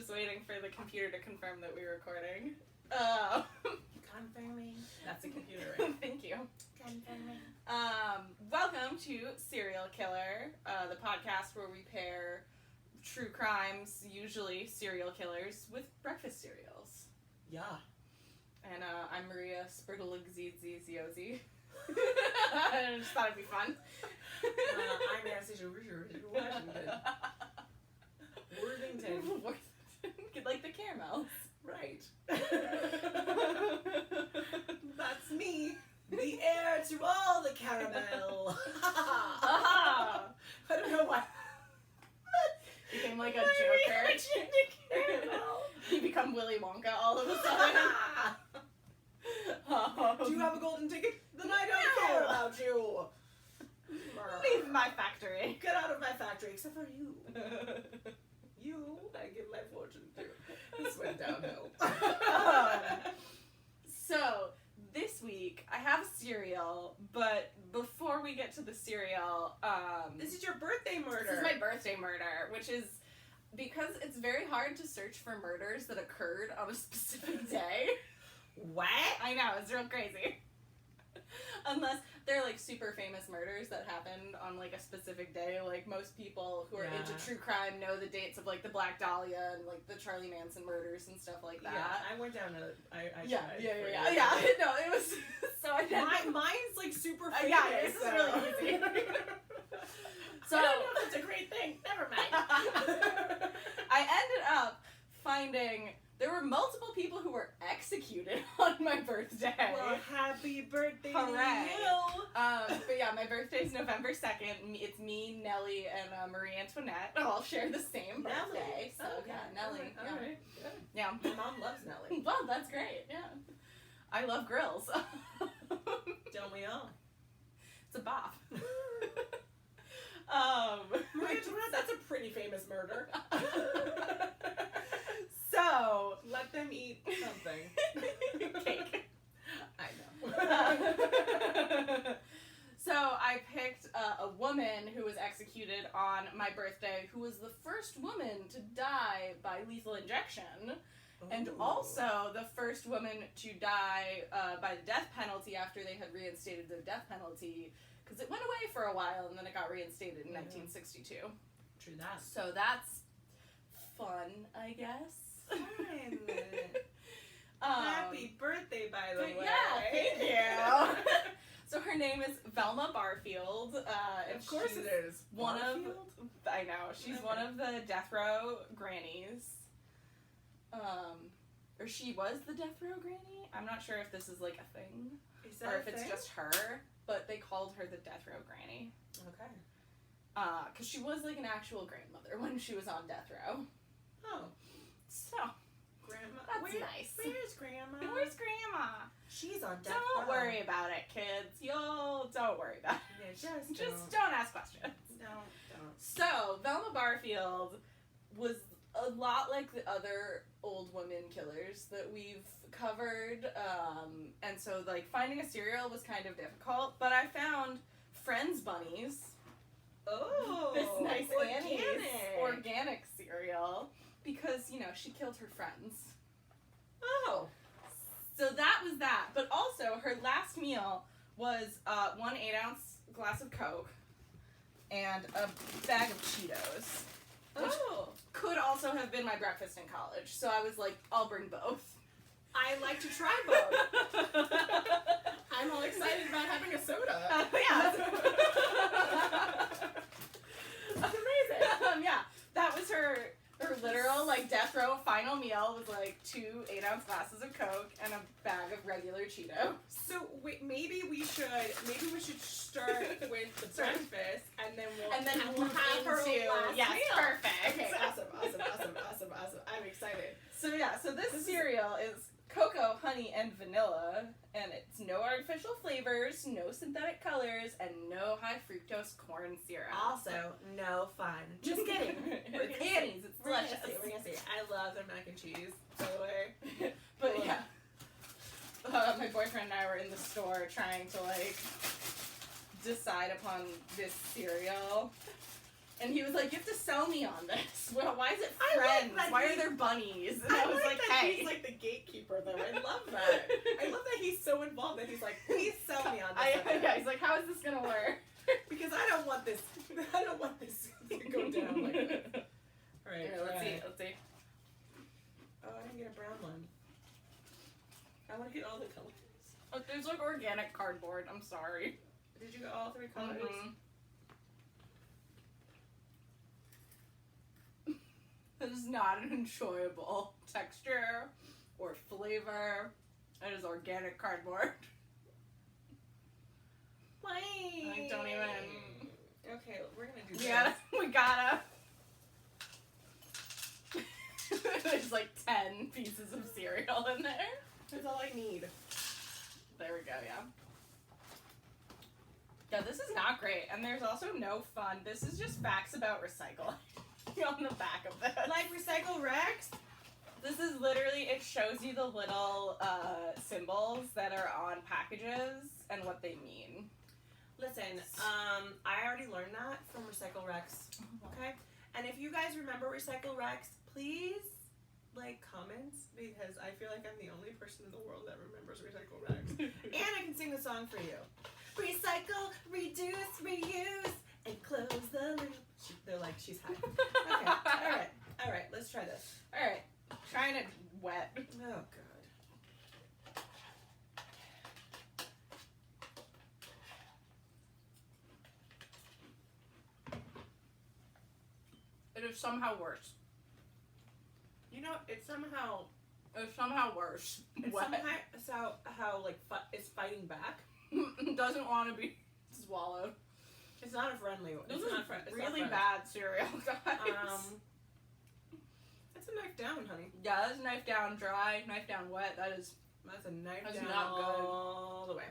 just waiting for the computer to confirm that we're recording. Confirming. That's a computer, right? Thank you. Confirming. Welcome to Serial Killer, the podcast where we pair true crimes, usually serial killers, with breakfast cereals. Yeah. And I'm Maria Spirtaliziziozi. I just thought it'd be fun. I'm Nancy Washington. Worthington. Like the caramels. Right. That's me. The heir to all the caramel. I don't know why. Became like a Joker. You become Willy Wonka all of a sudden. Do you have a golden ticket? Then I don't care about you. Leave my factory. Get out of my factory, except for you. You, I give my fortune to. This went downhill. So, this week, I have cereal, but before we get to the cereal, this is your birthday murder. This is my birthday murder, which is because it's very hard to search for murders that occurred on a specific day. What? I know, it's real crazy. Unless they're like super famous murders that happened on like a specific day. Like most people who are into true crime know the dates of like the Black Dahlia and like the Charlie Manson murders and stuff like that. Yeah, I went down to Yeah. No, it was so I didn't. Mine's like super famous. Yeah, this is really easy. So I don't know if that's a great thing. Never mind. I ended up finding there were multiple people who were executed on my birthday. Well, happy birthday Hooray. to you! But yeah, my birthday's November 2nd. It's me, Nellie, and Marie Antoinette all share the same birthday. So okay. yeah, Nellie. All right. Good. Yeah. My mom loves Nellie. Well, that's great. Yeah. I love grills. Don't we all? It's a bop. Marie Antoinette, that's a pretty famous murder. So, let them eat something. Cake. I know. So I picked a woman who was executed on my birthday, who was the first woman to die by lethal injection, and also the first woman to die by the death penalty after they had reinstated the death penalty, because it went away for a while and then it got reinstated in 1962. True that. So that's fun, I guess. Fine. Happy birthday, by the way. Yeah, thank you. So her name is Velma Barfield. And of course it is. I know. She's one of the death row grannies. Or she was the death row granny. I'm not sure if this is like a thing. Is that or a if it's thing? just her. But they called her the death row granny. Okay. Because she was like an actual grandmother when she was on death row. Oh. So. Grandma. That's nice. Where's Grandma? Where's Grandma? She's on death Don't row. worry about it, kids. Don't worry about Yeah, it. just don't ask questions. Don't. So, Velma Barfield was a lot like the other old women killers that we've covered. And so, like, finding a serial was kind of difficult. But I found Friends Bunnies. Oh. This nice organic. Organic cereal. Because, you know, she killed her friends. Oh. So that was that. But also, her last meal was 1 8-ounce glass of Coke and a bag of Cheetos. Which could also have been my breakfast in college. So I was like, I'll bring both. I like to try both. I'm all excited about having a soda. Yeah. That's amazing. Yeah. That was her literal, like, death row final meal was, like, 2 8-ounce glasses of Coke and a bag of regular Cheetos. So, wait, maybe we should start with the breakfast, and then we'll have her last meal. Perfect. Okay, awesome. I'm excited. So, yeah, this cereal is cocoa, honey, and vanilla, and it's no artificial flavors, no synthetic colors, and no high fructose corn syrup. Also, no fun. Just kidding. It's Annie's. It's delicious. We're gonna see. I love their mac and cheese, by the way. But yeah, my boyfriend and I were in the store trying to like decide upon this cereal. And he was like, you have to sell me on this. Well, why is it I like friends? that Why he- are there bunnies? And I I was like, that hey. he's like the gatekeeper though. I love that. I love that he's so involved that he's like, please sell me on this. Yeah, he's like, how is this gonna work? Because I don't want this to go down like this. Alright, Here, let's see. Oh, I didn't get a brown one. I want to get all the colors. Oh, there's like organic cardboard. I'm sorry. Did you get all 3 colors? Mhm. This is not an enjoyable texture or flavor. It is organic cardboard. Why? I don't even. Okay, we're gonna do this. Yeah, we gotta. There's like 10 pieces of cereal in there. That's all I need. There we go, yeah. Yeah, this is not great. And there's also no fun. This is just facts about recycling on the back of this. Like Recycle Rex? This is literally, it shows you the little symbols that are on packages and what they mean. Listen, I already learned that from Recycle Rex. Okay? And if you guys remember Recycle Rex, please like comments because I feel like I'm the only person in the world that remembers Recycle Rex. And I can sing the song for you. Recycle, reduce, reuse, and close the loop. They're like, she's high. Okay, alright, let's try this. Alright, trying it wet. Oh, God. It is somehow worse. You know, it's somehow It's somehow worse. It's Wet. somehow how like it's fighting back. Doesn't want to be swallowed. It's not a friendly. This It's is not really friendly. bad cereal, guys. That's a knife down, honey. Yeah, that's knife down dry, knife down wet. That's a knife That's down not good. all the way.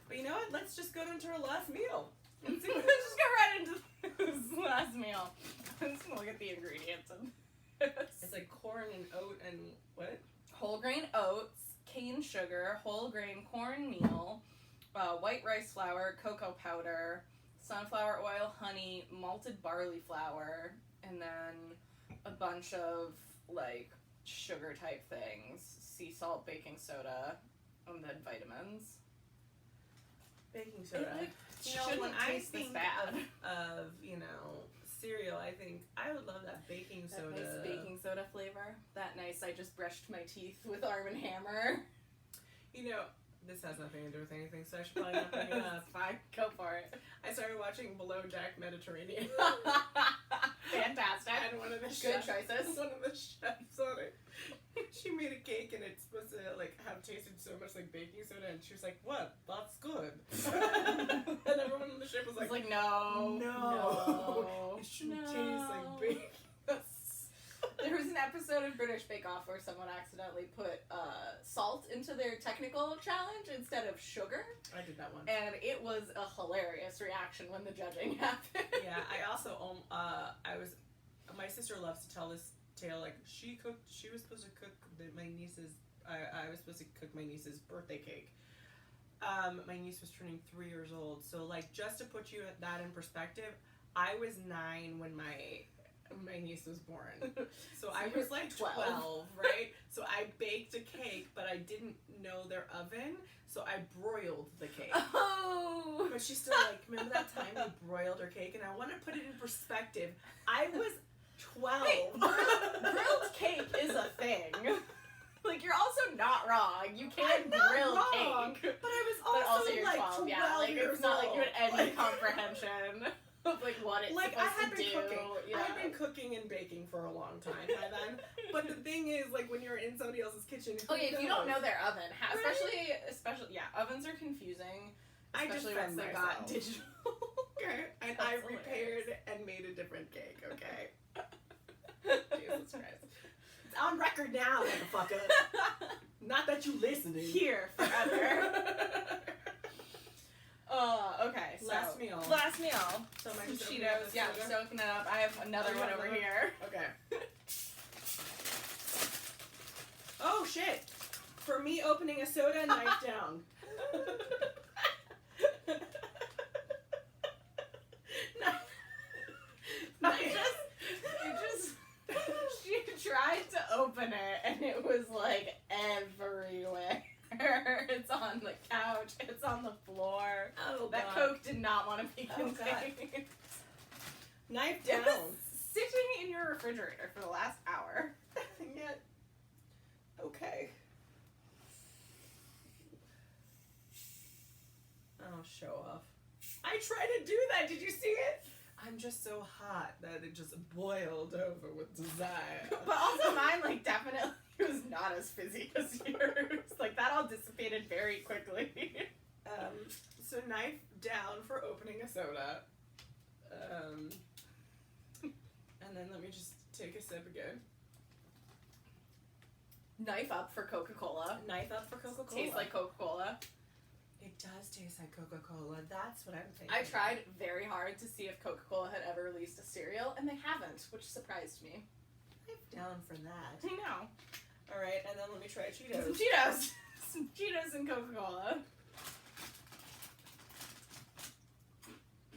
But you know what? Let's just go into our last meal. Let's just go right into this last meal. I'm just gonna look at the ingredients of this. It's like corn and oat and what? Whole grain oats, cane sugar, whole grain cornmeal, white rice flour, cocoa powder, sunflower oil, honey, malted barley flour, and then a bunch of like sugar type things, sea salt, baking soda, and then vitamins. Baking soda. It, like, You know, shouldn't when I taste this think bad. of cereal, I think I would love that baking soda. That nice baking soda flavor. That nice, I just brushed my teeth with Arm & Hammer. You know, this has nothing to do with anything, so I should probably not bring it up. That's fine, go for it. I started watching Below Deck Mediterranean. Fantastic. And one of the Good chefs, choices. One of the chefs on it, she made a cake and it's supposed to like have tasted so much like baking soda, and she was like, "What? That's good." And everyone on the ship was It's like, like, no. it shouldn't taste like bacon. There was an episode of British Bake Off where someone accidentally put salt into their technical challenge instead of sugar, I did that one. and it was a hilarious reaction when the judging happened. Yeah, I also my sister loves to tell this tale. Like she was supposed to cook my niece's. I was supposed to cook my niece's birthday cake. My niece was turning 3 years old, so like just to put that in perspective, I was 9 when my niece was born. So I was like 12, right? So I baked a cake, but I didn't know their oven, so I broiled the cake. Oh! But she's still like, remember that time we broiled her cake? And I want to put it in perspective. I was 12. Hey, grilled cake is a thing. Like, you're also not wrong. You can grill cake. But I was But also you're like 12, 12 yeah. Like, years it's not like you had any old. comprehension of, like, what it's Like, supposed I had to been do. cooking. Yeah. I had been cooking and baking for a long time by then. But the thing is, like, when you're in somebody else's kitchen, Okay, if you don't know their oven, Right? especially, yeah, ovens are confusing. I just Especially once they got digital. Okay, and That's I hilarious. repaired and made a different cake, okay? Jesus Christ. It's on record now, motherfucker. Not that you listening. Here forever. Okay, so Last meal. Last meal. So am I Some just opening up Cheetos, this yeah, soda? soaking it up. I have another Oh, one you have over another? here. Okay. Oh shit! For me opening a soda, knife down. Knife Oh, That God. Coke did not want to be Oh, contained. God. Knife It down. was sitting in your refrigerator for the last hour. And yet, okay. Oh, show off. I tried to do that. Did you see it? I'm just so hot that it just boiled over with desire. But also mine, like, definitely was not as fizzy as yours. Like, that all dissipated very quickly. So knife down for opening a soda. And then let me just take a sip again. Knife up for Coca-Cola. Knife up for Coca-Cola. Tastes like Coca-Cola. It does taste like Coca-Cola. That's what I'm thinking. I tried very hard to see if Coca-Cola had ever released a cereal, and they haven't, which surprised me. Knife down for that. I know. All right, and then let me try Some Cheetos. Cheetos. Some Cheetos and Coca-Cola.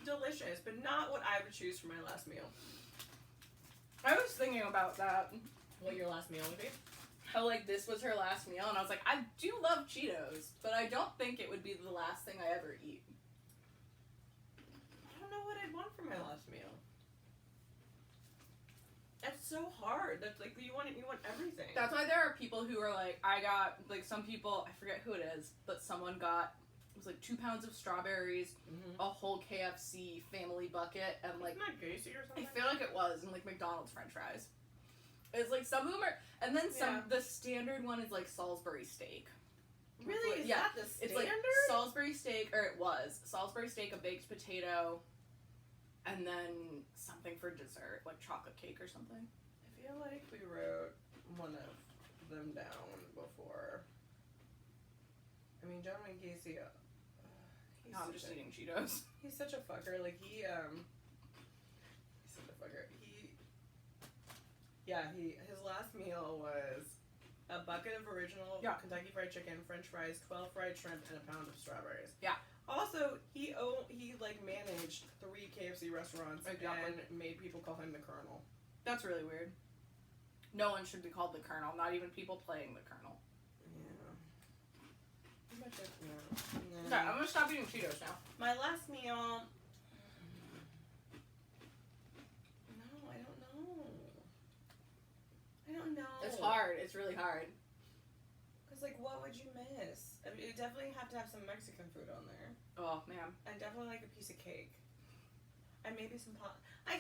Delicious, but not what I would choose for my last meal. I was thinking about that. What your last meal would be? How, like, this was her last meal, and I was like, I do love Cheetos, but I don't think it would be the last thing I ever eat. I don't know what I'd want for my last meal. That's so hard. That's like you want everything. That's why there are people who are like, I got, like, some people, I forget who it is, but someone got, it was like 2 pounds of strawberries, a whole KFC family bucket, and like, Isn't that Gacy or I something? feel like it was, and like McDonald's French fries. It's like some of them are, and then some. Yeah. The standard one is like Salisbury steak. Really? Is Yeah. that the It's standard? like Salisbury steak, or it was Salisbury steak, a baked potato, and then something for dessert, like chocolate cake or something. I feel like we wrote one of them down before. I mean, John Wayne Gacy. He's No, I'm such just a- eating Cheetos. He's such a fucker. Like he's such a fucker. His last meal was a bucket of original Kentucky Fried Chicken, French fries, 12 fried shrimp, and a pound of strawberries. Yeah. Also, he like managed 3 KFC restaurants Exactly. and made people call him the Colonel. That's really weird. No one should be called the Colonel, not even people playing the Colonel. Yeah. Okay, I'm gonna stop eating Cheetos now. My last meal. No, I don't know. I don't know. It's hard. It's really hard. Cause like, what would you miss? I mean, you definitely have to have some Mexican food on there, Oh man. and definitely like a piece of cake, and maybe some pot. I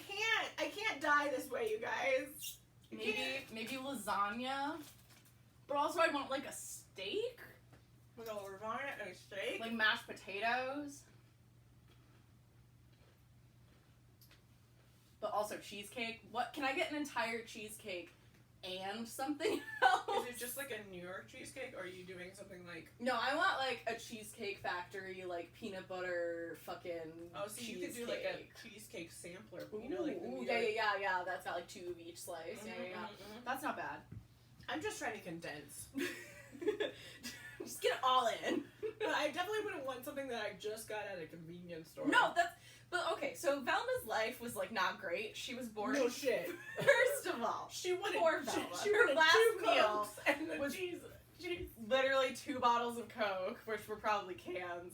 can't die this way, you guys. Maybe lasagna. But also I want like a steak. With a lasagna and a steak. Like mashed potatoes. But also cheesecake. What can I get an entire cheesecake and something else? Is it just like a New York cheesecake, or are you doing something like? No, I want like a Cheesecake Factory, like peanut butter fucking Oh, so you could do like a cheesecake sampler. You know, like the New yeah, York- yeah. That's got like 2 of each slice. Yeah. That's not bad. I'm just trying to condense. Just get it all in. But I definitely wouldn't want something that I just got at a convenience store. No, but okay, so Velma's life was like not great. She was born. No shit. First of all, She wanted Poor Velma. She Her wanted last 2 meal Cokes and the was- cheese. literally 2 bottles of Coke, which were probably cans,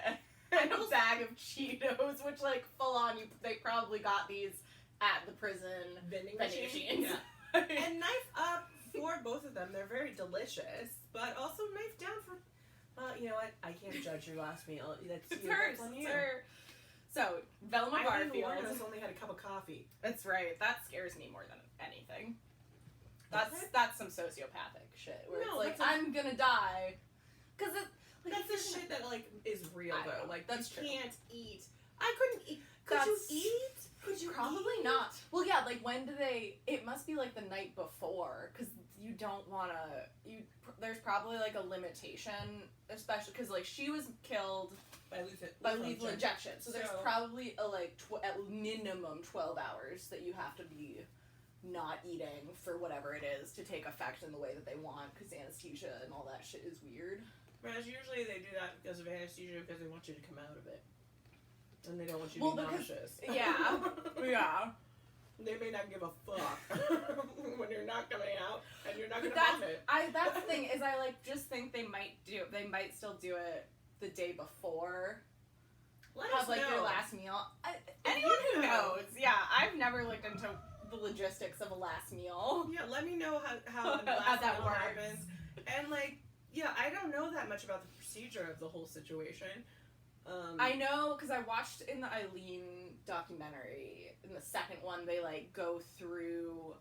and a bag of Cheetos, which like full on they probably got these at the prison vending vending machine. machines. Yeah. And knife up for both of them. They're very delicious, but also knife down for. Well, you know what? I can't judge your last meal. That's It's you. hers. That's on It's you. her. So Velma I didn't warn Barfield. us only had a cup of coffee. That's right. That scares me more than anything. Does it? That's some sociopathic shit. Where No, it's like that's I'm gonna die, because it. Like, That's the shit that like is real I though. know. Like That's you true. can't eat. I couldn't eat. Could That's- you eat? Could you Probably eat? not. Well, yeah, like when do they? It must be like the night before, because you don't want to. There's probably like a limitation, especially because like she was killed By by lethal injection. So there's So- probably a like at minimum 12 hours that you have to be not eating for whatever it is to take effect in the way that they want, because anesthesia and all that shit is weird. Whereas usually they do that because of anesthesia because they want you to come out of it. And they don't want you Well, to be because- nauseous. yeah. Yeah. They may not give a fuck when you're not coming out and you're not But going to vomit. that's the thing, is I like just think they might still do it the day before. knows? Yeah, I've never looked into the logistics of a last meal. Yeah, let me know how the How last that meal works. happens. And like, yeah, I don't know that much about the procedure of the whole situation. I know because I watched in the Eileen documentary, in the second one, they like go through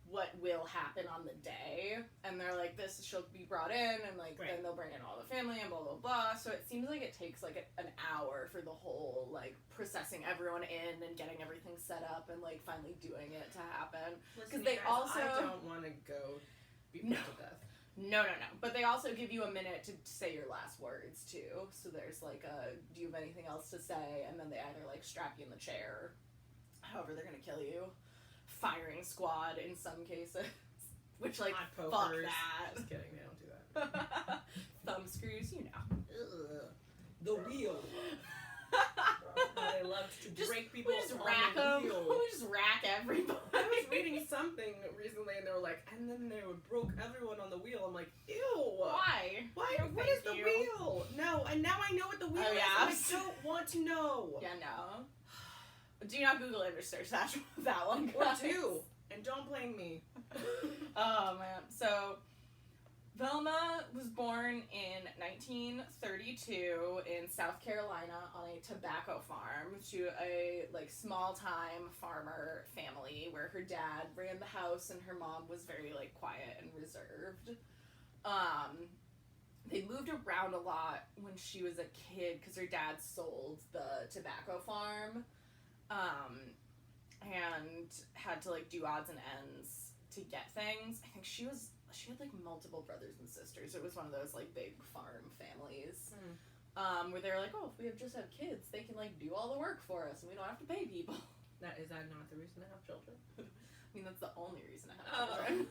what will happen on the day, and they're like, this, she'll be brought in, and like then they'll bring in all the family and blah blah blah. So it seems like it takes like an hour for the whole like processing everyone in and getting everything set up and like finally doing it to happen. Because they also I don't want to go be put to death. No. But they also give you a minute to say your last words, too. So there's like do you have anything else to say? And then they either like strap you in the chair, however they're going to kill you. Firing squad in some cases. Which like, fuck that. Just kidding, they don't do that. Thumb screws, you know. Ugh. The wheel. They love to break people we just on rack the them. wheel. We just rack everybody. I was reading something recently, and they were like, and then they would broke everyone on the wheel. I'm like, ew. Why? Why? No, What thank is the you. wheel? No, and now I know what the wheel is, and I don't want to know. Yeah, no. Do not Google image search that one, Or guys. do, and don't blame me. Oh, man. So, Velma was born in 1932 in South Carolina on a tobacco farm to a like small-time farmer family where her dad ran the house and her mom was very like quiet and reserved. They moved around a lot when she was a kid because her dad sold the tobacco farm, and had to like do odds and ends to get things. I think she had like multiple brothers and sisters. It was one of those like big farm families, where they're like, oh, if we just have kids, they can like do all the work for us and we don't have to pay people. Is that not the reason to have children? I mean, that's the only reason I have children.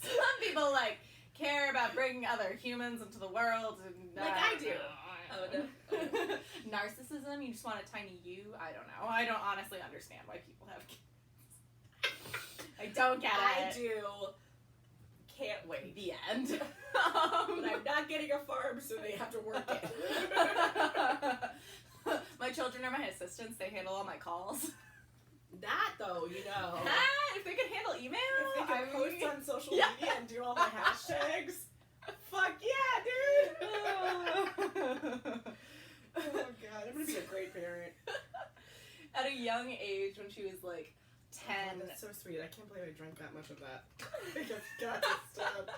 Some people like care about bringing other humans into the world, and Like I do. Oh, no. Narcissism. You just want a tiny you. I don't know. I don't honestly understand why people have kids. I don't get it. I do. Can't wait. The end. But I'm not getting a farm, so they have to work it. My children are my assistants. They handle all my calls. That though, you know. If they could handle email, If they could post on social Yeah. media and do all the hashtags. Fuck yeah, dude! Oh god, I'm gonna be a great parent. At a young age, when she was like 10. Oh, that's so sweet. I can't believe I drank that much of that. I think I've got to stop.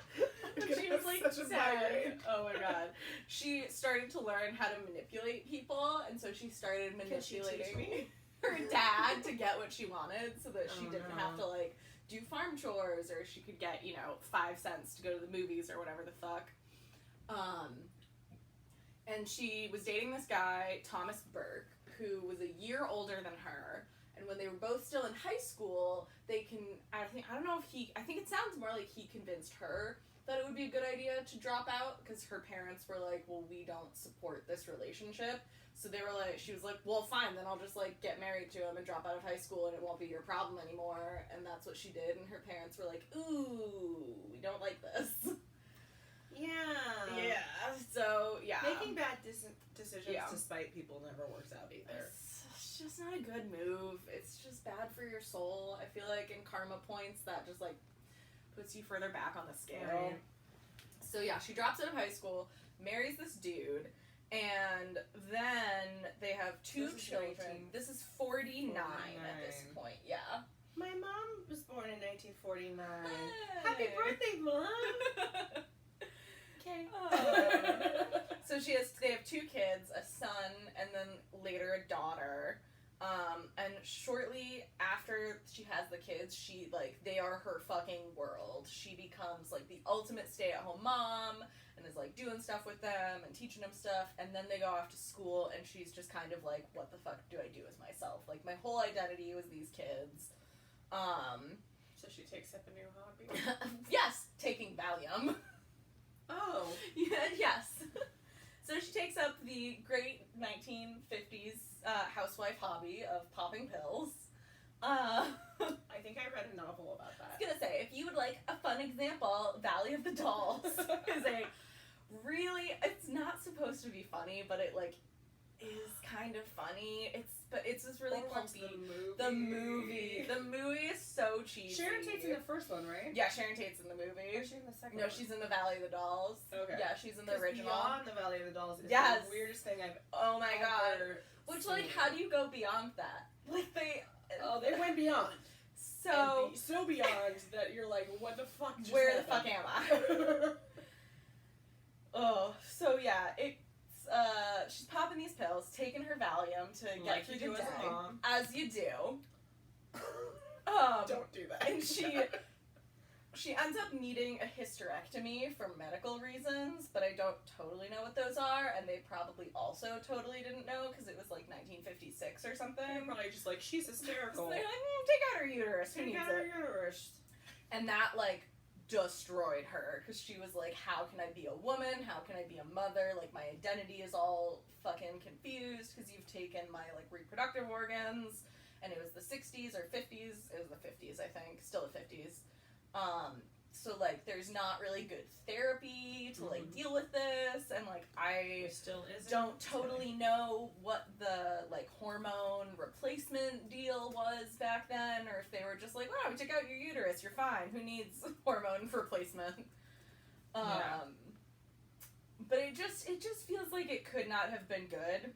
She was like such a 10. migraine. Oh my god. She started to learn how to manipulate people, and so she started manipulating me? her dad to get what she wanted so that she Oh, didn't no. have to like do farm chores, or she could get, 5 cents to go to the movies or whatever the fuck. And she was dating this guy, Thomas Burke, who was a year older than her. And when they were both still in high school, I think it sounds more like he convinced her that it would be a good idea to drop out, because her parents were like, well, we don't support this relationship. So they were like, she was like, well, fine, then I'll just like get married to him and drop out of high school and it won't be your problem anymore. And that's what she did. And her parents were like, ooh, we don't like this. Yeah. Yeah. So, yeah. Making bad decisions Yeah. to spite people never works out either. It's just not a good move. It's just bad for your soul. I feel like in karma points, that just like puts you further back on the scale. Right. So yeah, she drops out of high school, marries this dude, and then they have two This is children. 1949. This is 49 at this point, yeah. My mom was born in 1949. Hey. Happy birthday, Mom! Okay. So they have 2 kids, a son, and then later a daughter. And shortly after she has the kids, they are her fucking world. She becomes like the ultimate stay-at-home mom and is like doing stuff with them and teaching them stuff, and then they go off to school and she's just kind of like, what the fuck do I do with myself? Like, my whole identity was these kids. So she takes up a new hobby. Yes, taking Valium. Oh. Yes. So she takes up the great 1950s housewife hobby of popping pills. I think I read a novel about that. I was gonna say, if you would like a fun example, Valley of the Dolls is a really, it's not supposed to be funny, but it like is kind of funny. But it's this really Or watch pulpy. the movie. The movie is so cheesy. Sharon Tate's in the first one, right? Yeah, Sharon Tate's in the movie. Or is she in the second No, one? she's in the Valley of the Dolls. Okay. Yeah, she's in the original. Beyond the Valley of the Dolls is Yes. the weirdest thing I've Oh my god. ever Which, seen. like, how do you go beyond that? Like, they went beyond. So... So beyond that you're like, what the fuck just Where the happened? fuck am I? Oh, so yeah, it's, she's popping these pills, taking her Valium to get Like through you the do day. as a mom. As you do. Don't do that. And she ends up needing a hysterectomy for medical reasons, but I don't totally know what those are, and they probably also totally didn't know, because it was like 1956 or something. They're probably just like, she's hysterical. So they're like, take out her uterus, who Take needs out her it? uterus. And that, like, destroyed her, because she was like, how can I be a woman? How can I be a mother? Like, my identity is all fucking confused, because you've taken my, like, reproductive organs, and it was the 60s or 50s. It was the 50s, I think. Still the 50s. So, like, there's not really good therapy to, like, deal with this, and, like, I still isn't. don't totally know what the, like, hormone replacement deal was back then, or if they were just like, wow, we took out your uterus, you're fine, who needs hormone replacement? Yeah. But it just feels like it could not have been good.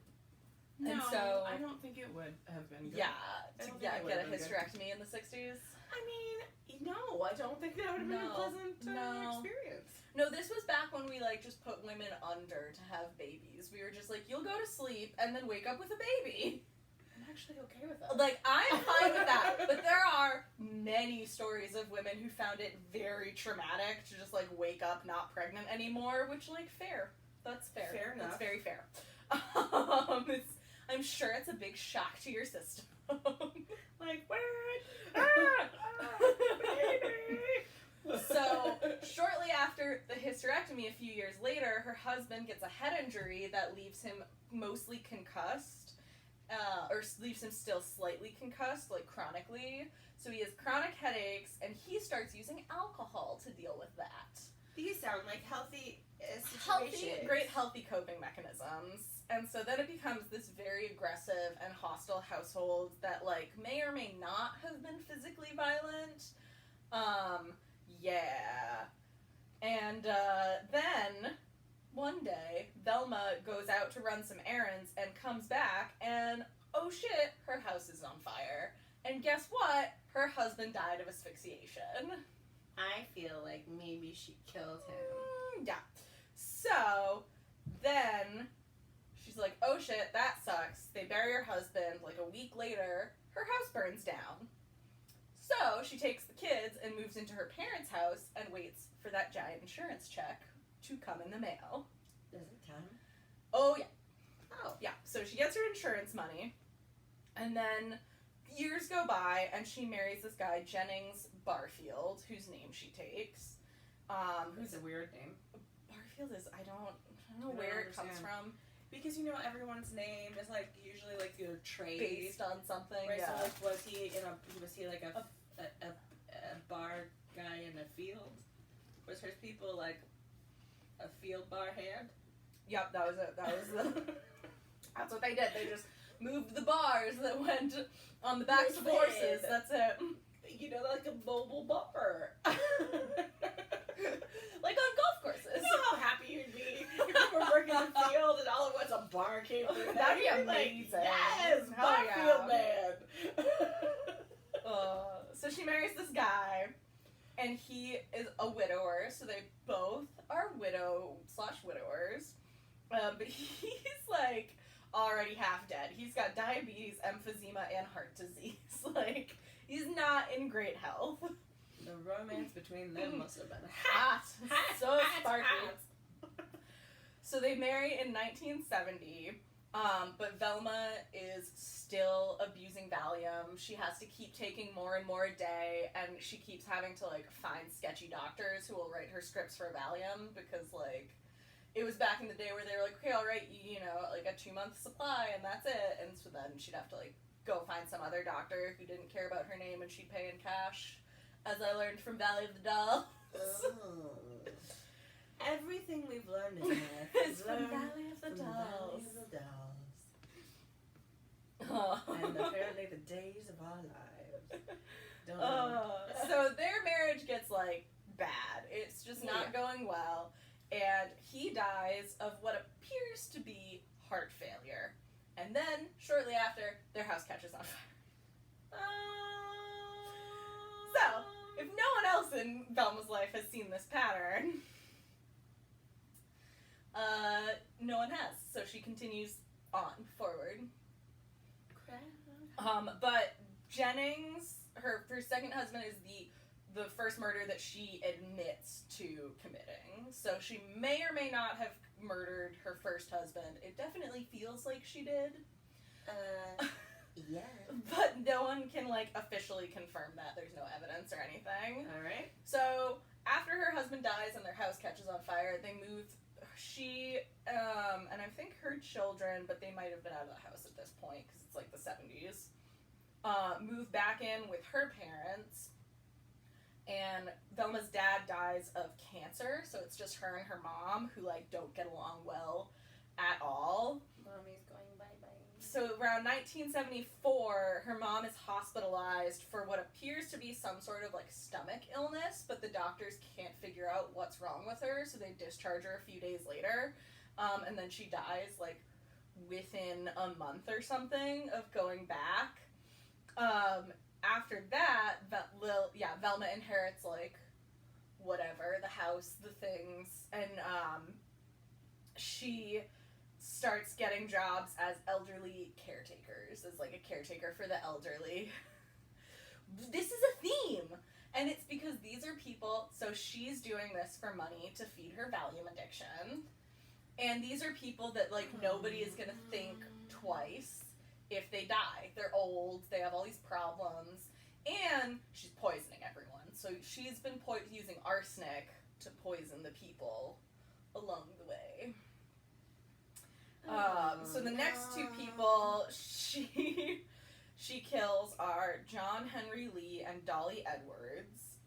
No, And so, I don't think it would have been good. yeah, I to don't think get it would a have been good. hysterectomy in the 60s. I mean, no, I don't think that would have been a No. pleasant No. experience. No, this was back when we, like, just put women under to have babies. We were just like, you'll go to sleep and then wake up with a baby. I'm actually okay with that. Like, I'm fine with that, but there are many stories of women who found it very traumatic to just, like, wake up not pregnant anymore, which, like, fair. That's fair. Fair enough. That's very fair. I'm sure it's a big shock to your system. Like, what? Baby! So, shortly after the hysterectomy, a few years later, her husband gets a head injury that leaves him mostly concussed, or leaves him still slightly concussed, like chronically. So he has chronic headaches, and he starts using alcohol to deal with that. These sound like healthy Great healthy coping mechanisms. And so then it becomes this very aggressive and hostile household that, like, may or may not have been physically violent. Yeah. And then, one day, Velma goes out to run some errands and comes back, and, oh shit, her house is on fire. And guess what? Her husband died of asphyxiation. I feel like maybe she killed him. Yeah. So, then, she's like, oh shit, that sucks. They bury her husband. Like, a week later, her house burns down. So, she takes the kids and moves into her parents' house and waits for that giant insurance check to come in the mail. Does it time? Oh, yeah. Oh. Yeah. So, she gets her insurance money, and then years go by, and she marries this guy, Jennings Barfield, whose name she takes. Who's a weird name. Barfield is, I don't know where it comes from. Because, you know, everyone's name is, like, usually, like, your trade. Based on something, right, yeah. so, like, was he like a bar guy in a field? Was his people, like, a field bar hand? Yep, that was it. That was the... That's what they did. They just moved the bars that went on the backs of horses. That's it. You know, like a mobile bar. Like on golf courses. You know how happy you'd be if you were working in the field and all at once a bar came through. That'd be You'd like, amazing. yes, Hell Barfield yeah. man. So she marries this guy, and he is a widower, so they both are widow/widowers. But he's, like, already half dead. He's got diabetes, emphysema, and heart disease. Like, he's not in great health. The romance between them must have been Hot. So sparky. hot. So they marry in 1970, but Velma is still abusing Valium. She has to keep taking more and more a day, and she keeps having to, like, find sketchy doctors who will write her scripts for Valium, because, like, it was back in the day where they were like, okay, I'll write you know, like, a 2-month supply, and that's it. And so then she'd have to, like, go find some other doctor who didn't care about her name, and she'd pay in cash, as I learned from Valley of the Dolls. Oh. Everything we've learned in life It's from Valley of the Dolls. Valley of the Dolls. not going well, and he dies of what appears to be heart failure. And then, shortly after, their house catches on fire. So, if no one else in Velma's life has seen this pattern, no one has. So she continues on forward. But Jennings, her second husband, is the first murder that she admits to committing. So she may or may not have murdered her first husband. It definitely feels like she did. Yeah. But no one can, like, officially confirm that. There's no evidence or anything. Alright. So, after her husband dies and their house catches on fire, they move... She, and I think her children, but they might have been out of the house at this point, because it's, like, the 70s, move back in with her parents, and Velma's dad dies of cancer, so it's just her and her mom, who, like, don't get along well at all. Mommy's going bye-bye. So around 1974, her mom is hospitalized for what appears to be some sort of, like, stomach illness, but the doctors can't figure out what's wrong with her, so they discharge her a few days later, and then she dies, like, within a month or something of going back. After that, Velma inherits, like, whatever, the house, the things, and she starts getting jobs as elderly caretakers, as, like, a caretaker for the elderly. This is a theme! And it's because these are people, so she's doing this for money to feed her Valium addiction, and these are people that, like, nobody is gonna think twice if they die. They're old, they have all these problems, and she's poisoning everyone. So she's been using arsenic to poison the people along the way. So the next two people she kills are John Henry Lee and Dolly Edwards,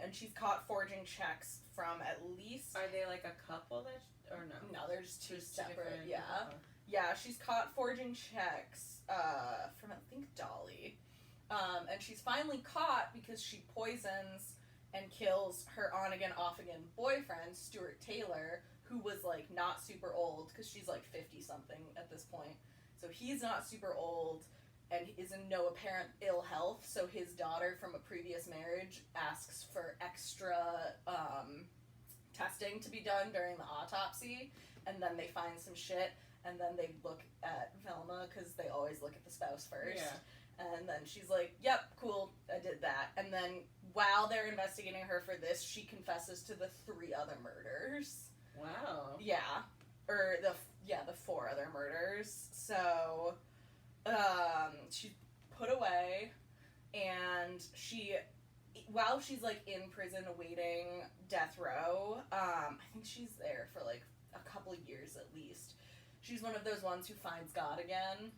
and she's caught forging checks from at least... Are they like a couple that... or no? No, they're just two separate, different yeah. people. Yeah, she's caught forging checks from, I think, Dolly. And she's finally caught because she poisons and kills her on-again, off-again boyfriend, Stuart Taylor, who was, like, not super old, because she's, like, 50-something at this point. So he's not super old and is in no apparent ill health, so his daughter from a previous marriage asks for extra testing to be done during the autopsy, and then they find some shit, and then they look at Velma, because they always look at the spouse first. Yeah. And then she's like, yep, cool, I did that. And then while they're investigating her for this, she confesses to the 3 other murders. Wow. Yeah. Or the 4 other murders. So, she's put away, and while she's, like, in prison awaiting death row, I think she's there for, like, a couple years at least. She's one of those ones who finds God again.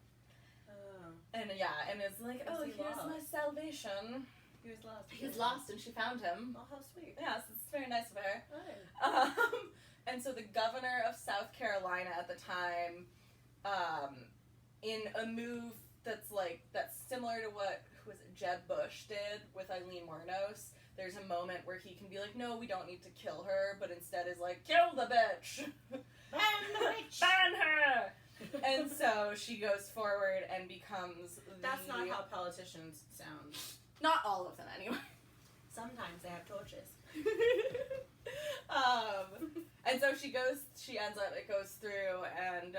Oh. And is like, oh, he here's lost? my salvation. He was lost. He was lost and she found him. Oh, how sweet. Yes, it's very nice of her. Oh. And so the governor of South Carolina at the time, in a move that's similar to what Jeb Bush did with Eileen Wuornos, there's a moment where he can be like, no, we don't need to kill her, but instead is like, kill the bitch! Ban the witch! Ban her! And so she goes forward and becomes That's not how politicians sound. Not all of them, anyway. Sometimes they have torches. And so it goes through, and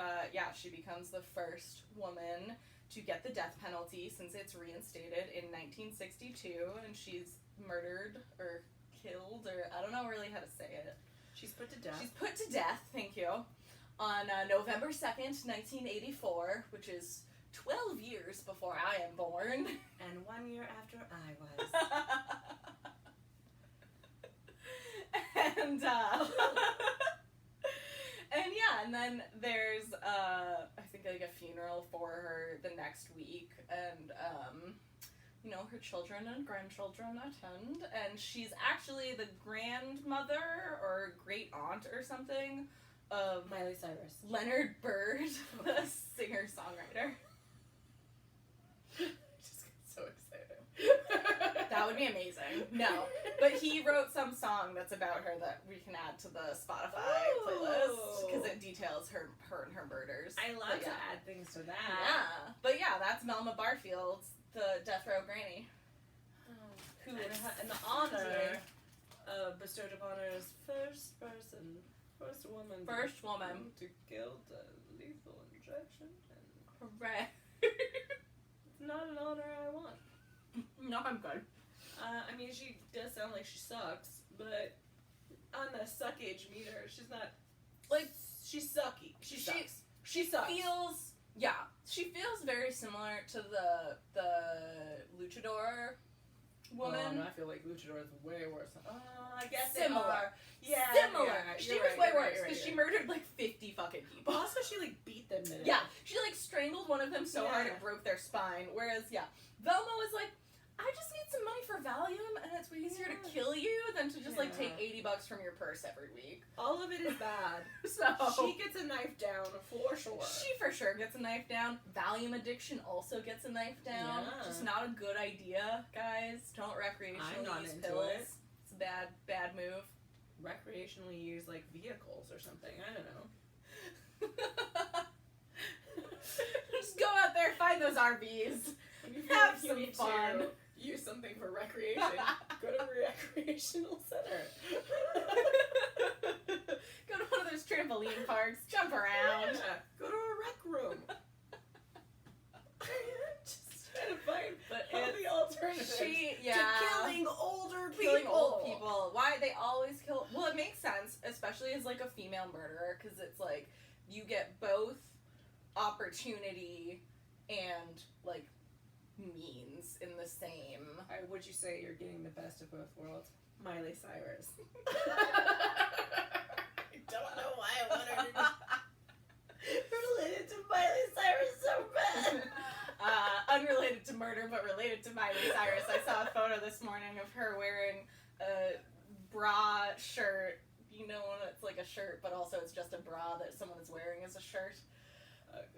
she becomes the first woman to get the death penalty since it's reinstated in 1962, and she's murdered or killed, or I don't know really how to say it. She's put to death. She's put to death, thank you, on November 2nd, 1984, which is 12 years before I am born. And 1 year after I was. And then there's I think like a funeral for her the next week, and her children and grandchildren attend, and she's actually the grandmother or great aunt or something of Miley Cyrus. Leonard Byrd, the singer-songwriter. I just got so excited. That would be amazing. No, but he wrote some song that's about her that we can add to the Spotify playlist because it details her and her murders. I love to add things to that. Yeah, but yeah, that's Velma Barfield, the death row granny. Who in the honor bestowed upon her as first woman to kill the lethal injection. Hooray. It's not an honor I want. No, I'm good. I mean, she does sound like she sucks, but on the suckage meter, she's not, like, she's sucky. She sucks. She sucks. She feels very similar to the luchador woman. Oh, no, I feel like luchador is way worse. I guess similar. Yeah, similar. Yeah, she was way worse because she murdered like 50 fucking people. Also, she like beat them. She like strangled one of them so hard it broke their spine. Whereas Velma was like, I just need some money for Valium, and it's way easier to kill you than to just like take $80 from your purse every week. All of it is bad. So she gets a knife down for sure. She for sure gets a knife down. Valium addiction also gets a knife down. Yeah. Just not a good idea, guys. Don't recreationally use pills. It's a bad move. Recreationally use like vehicles or something. I don't know. Just go out there, find those RVs. Have some fun. Use something for recreation. Go to a recreational center. Go to one of those trampoline parks. Jump around. Yeah. Go to a rec room. Just trying to find all the alternatives to killing older people. Killing old people. Why they always kill? Well, it makes sense, especially as like a female murderer, because it's like you get both opportunity and like means in the same. Would you say you're getting the best of both worlds? Miley Cyrus. I don't know why I wanted to be related to Miley Cyrus so bad. Unrelated to murder, but related to Miley Cyrus. I saw a photo this morning of her wearing a bra shirt. You know, when it's like a shirt, but also it's just a bra that someone is wearing as a shirt.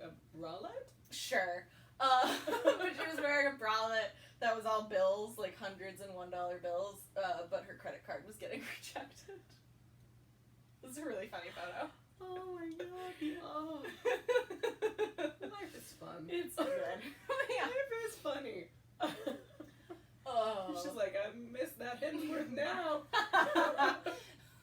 A bralette? Sure. But she was wearing a bralette that was all bills, like hundreds and $1 bills, but her credit card was getting rejected. This is a really funny photo. Oh my god. Oh. Life is fun. It's so good. Life is funny. Oh. She's like, I miss that Hemsworth now.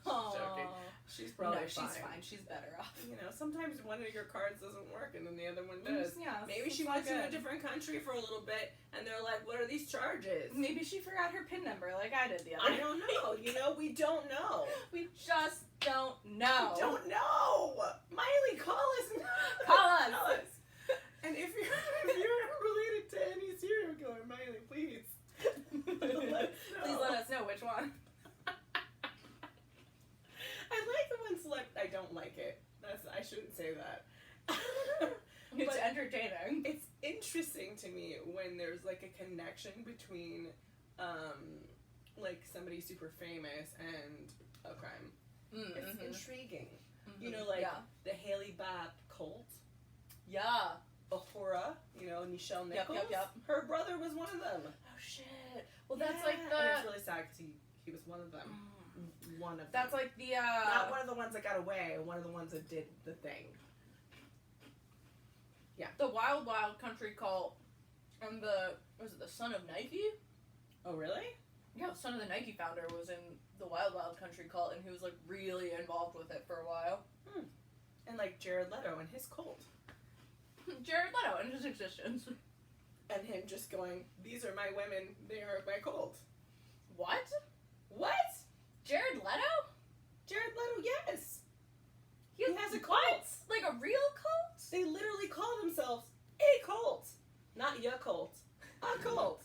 Oh. Joking. She's probably she's fine. She's better off. You know, sometimes one of your cards doesn't work and then the other one does. Yeah, maybe she went to a different country for a little bit and they're like, what are these charges? Maybe she forgot her PIN number like I did the other day. I don't know. You know, we don't know. We just don't know. We don't know. Miley, call us. Call us. Call us. And if you're related to any serial killer, Miley, please. Please let us know which one. I like the one select. I don't like it. I shouldn't say that. It's entertaining. It's interesting to me when there's like a connection between, like somebody super famous and a crime. It's intriguing. Mm-hmm. You know, like the Haley Babb cult. Yeah. Ahura, you know, Nichelle Nichols. Yep. Her brother was one of them. Oh shit. Well, that's like the. And it's really sad because he was one of them. One of them. That's like the. Not one of the ones that got away. One of the ones that did the thing. Yeah. The Wild Wild Country cult, and was it the son of Nike? Oh really? Yeah, the son of the Nike founder was in the Wild Wild Country cult, and he was like really involved with it for a while. And like Jared Leto and his cult. Jared Leto and his existence. And him just going, these are my women, they are my cult. What? What? Jared Leto? Jared Leto, yes. He has a cult? Like a real cult? They literally call themselves a cult. Not ya cult. A cult.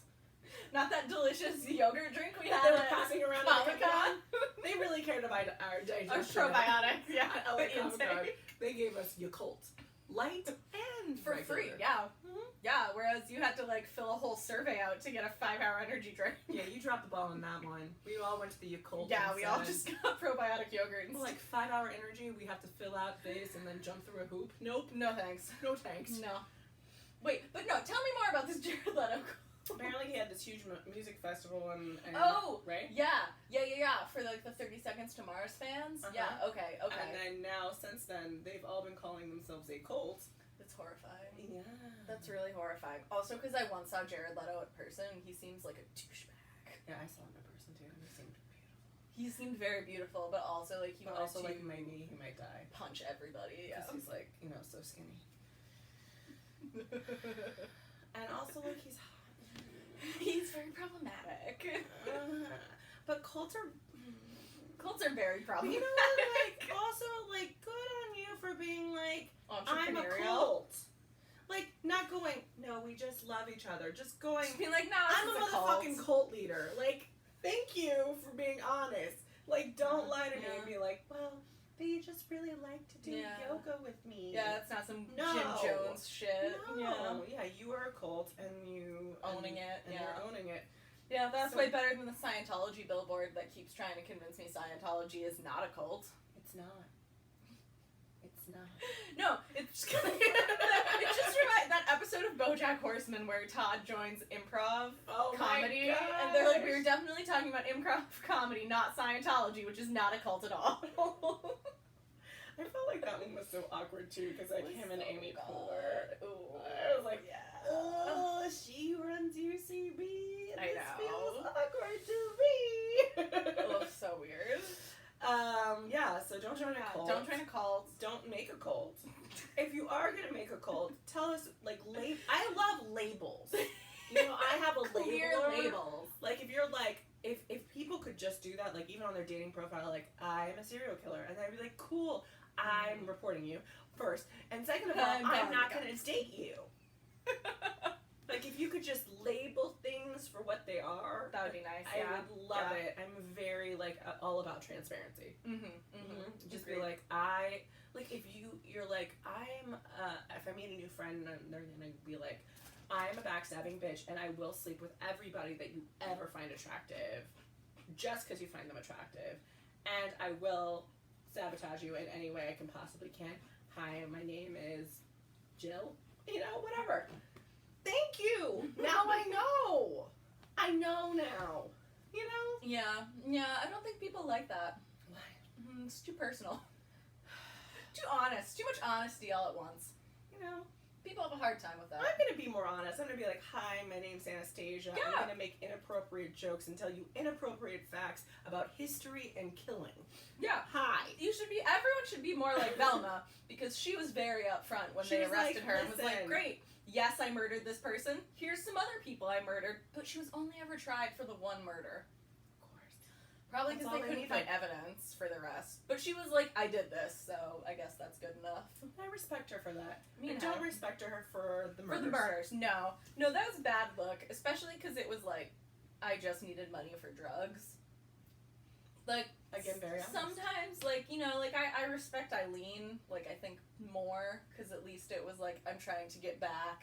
Not that delicious yogurt drink we had. They were passing around at Comic-Con. They really cared about our digestion. Our probiotics, yeah. They gave us Yakult. Light and for regular. free, yeah. Mm-hmm. Yeah, whereas you had to like fill a whole survey out to get a 5-hour energy drink. Yeah, you dropped the ball on that one. We all went to the Yakult. Yeah, we all just got probiotic yogurt. Well, like 5-hour energy, we have to fill out this and then jump through a hoop. Nope. No thanks. No thanks. No. Wait, but no, tell me more about this Jared Leto Apparently he had this huge music festival and Oh! right? Yeah, for like the 30 Seconds to Mars fans. Yeah, okay. And then now, since then, they've all been calling themselves a cult. It's horrifying. Yeah. That's really horrifying. Also, because I once saw Jared Leto in person, he seems like a douchebag. Yeah, I saw him in person too, and he seemed beautiful. He seemed very beautiful, but also like he But wanted also, to like, maybe he might die. punch everybody. Yeah. Because he's, like, so skinny. And also, like, he's hot. He's very problematic. But cults are very problematic. You know what, like, also, like, good on you for being, like, I'm a cult. Like, not going, no, we just love each other. Just going, Just being like, no, I'm a motherfucking cult leader. Like, thank you for being honest. Like, don't lie to me and be like, well, they just really like to do yoga with me. Yeah, that's not some No. Jim Jones shit. No. Yeah, you are a cult and you... Owning it, and yeah. you're owning it. Yeah, that's So- way better than the Scientology billboard that keeps trying to convince me Scientology is not a cult. It's not. It's not. No, it's it just reminds that episode of BoJack Horseman where Todd joins improv comedy, and they're like, we were definitely talking about improv comedy, not Scientology, which is not a cult at all. I felt like that one was so awkward too, because like him and Amy Poehler. Ooh. I was like, Yeah. oh, she runs UCB. And I this know. feels awkward to me. Oh, so weird. Yeah. So don't join a cult. Don't join a cult. Don't make a cult. If you are gonna make a cult, tell us like I love labels. You know, I have a Clear labeler. labels. Like if you're like, if people could just do that, like even on their dating profile, like I'm a serial killer, and I'd be like, cool, I'm reporting you first, and second of all, I'm not gonna date you. Like if you could just label things for what they are, That would be nice. I Yeah. would love it. I'm very like all about transparency. Just be like if you're like if I meet a new friend and they're gonna be like, I'm a backstabbing bitch and I will sleep with everybody that you ever find attractive just because you find them attractive, and I will sabotage you in any way I can possibly can. Hi, my name is Jill. You know, whatever. Thank you. Now I know now. You know? Yeah, I don't think people like that. Why? It's too personal. Too honest. Too much honesty all at once. You know? People have a hard time with that. I'm gonna be more honest. I'm gonna be like, hi, my name's Anastasia. Yeah. I'm gonna make inappropriate jokes and tell you inappropriate facts about history and killing. Yeah. Hi. Everyone should be more like Velma, because she was very upfront when She they was arrested like, her and was like, "Listen." great, yes, I murdered this person. Here's some other people I murdered. But she was only ever tried for the one murder. Of course. Probably That's because all they they couldn't needed. find evidence for the rest. But she was like, I did this, so I guess that's good enough. I respect her for that. Me I and don't her. respect her for the For murders. the murders, no. No, that was a bad look. Especially because it was like, I just needed money for drugs. Like, Again, very honest. sometimes, like, you know, like, I respect Eileen, like, I think more, because at least it was like, I'm trying to get back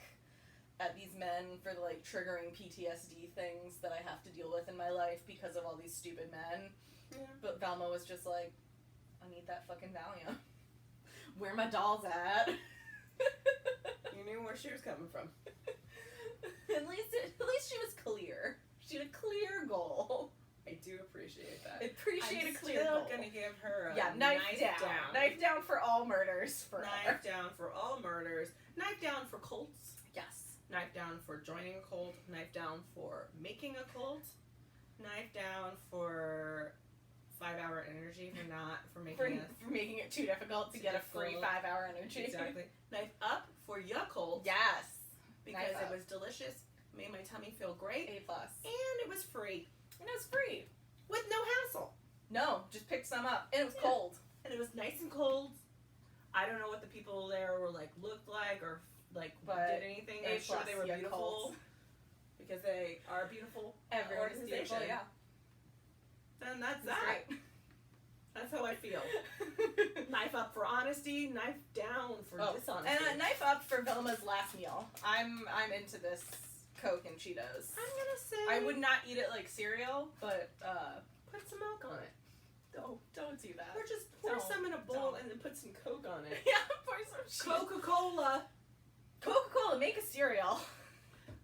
at these men for, like, triggering PTSD things that I have to deal with in my life because of all these stupid men. Yeah. But Velma was just like, I need that fucking Valium. Where my dolls at? You knew where she was coming from. At least she was clear. She had a clear goal. I do appreciate that. I appreciate I'm a clear still goal. gonna give her a knife down. down. Knife down for all murders forever. Knife down for all murders. Knife down for cults. Yes. Knife down for joining a cult. Knife down for making a cult. Knife down for 5-hour energy for making For making it too difficult to get a free difficult. 5-hour energy. Exactly. Knife up for your cult. Yes. Because Knife it up. was delicious, made my tummy feel great, A+. and it was free And it was free. with no hassle. No, just picked some up. And it was Yeah. cold. And it was nice and cold. I don't know what the people there were like, looked like, or like But did anything. I'm sure they were yeah, beautiful cult. because they are beautiful. Everyone is organization. beautiful, yeah. Then that's It's that. great. That's how I feel. Knife up for honesty. Knife down for dishonesty. And a knife up for Velma's last meal. I'm into this Coke and Cheetos. I'm gonna say I would not eat it like cereal, but put some milk on it, don't do that. or just pour Don't. some in a bowl Don't. and then put some Coke on it. Yeah, pour some cheese. Coca-Cola. Coca-Cola, make a cereal.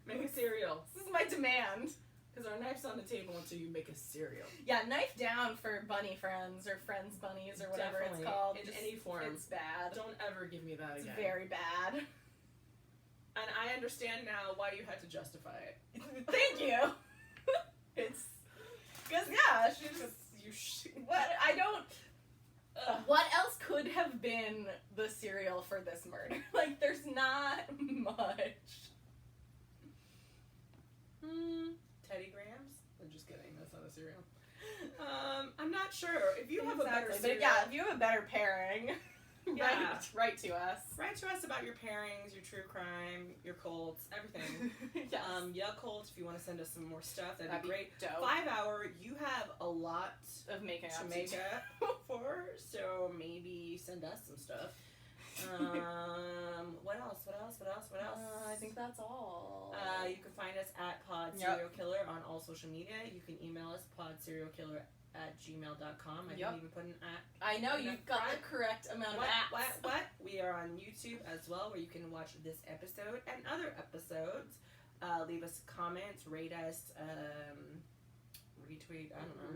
Make a cereal. This is my demand. Because our knife's on the table until you make a cereal. Yeah, knife down for bunny friends or friends bunnies or whatever Definitely. it's called. In Just- any form. It's bad. Don't ever give me that It's again. very bad. And I understand now why you had to justify it. Thank you. It's because yeah, what I don't. What else could have been the cereal for this murder? Like, there's not much. Teddy Grahams? I'm just kidding. That's not a cereal. I'm not sure. If you have a better Exactly. cereal, But yeah, if you have a better pairing, Yeah. write to us. write to us about your pairings, your true crime, your cults, everything. Yes. Yeah, cults. If you want to send us some more stuff, that'd be great. Dope. 5 hour. You have a lot Of making to up make up for, so maybe send us some stuff. What else? I think that's all. You can find us at Pod Serial Killer on all social media. You can email us podserialkiller@gmail.com. I didn't even put an at. I know in you've the got front. the correct amount of apps. What? We are on YouTube as well, where you can watch this episode and other episodes. Leave us comments, rate us, retweet. I don't know.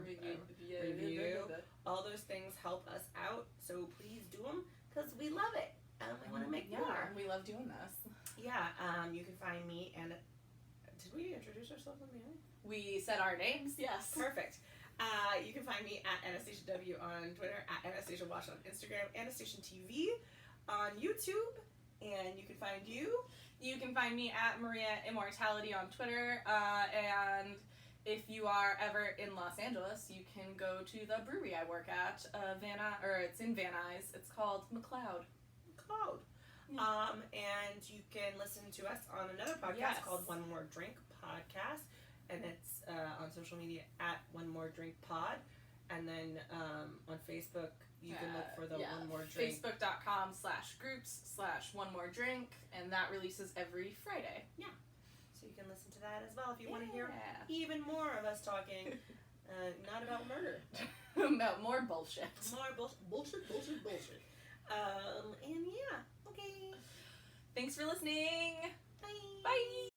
Review. All those things help us out, so please do them because we love it and we want to make more. We love doing this. Yeah. You can find me and. Did we introduce ourselves on the end? We said our names, yes. Perfect. You can find me at Anastasia W on Twitter, at Anastasia Watch on Instagram, Anastasia TV on YouTube, and you can find you. You can find me at Maria Immortality on Twitter, and if you are ever in Los Angeles, you can go to the brewery I work at, it's in Van Nuys. It's called McLeod. Cloud. And you can listen to us on another podcast called One More Drink Podcast, and it's on social media at One More Drink Pod, and then on Facebook you can look for the One More Drink. Facebook.com/groups/One More Drink, and that releases every Friday. Yeah, so you can listen to that as well if you want to hear even more of us talking, not about murder, about more bullshit. More bullshit. And yeah, okay. Thanks for listening. Bye. Bye.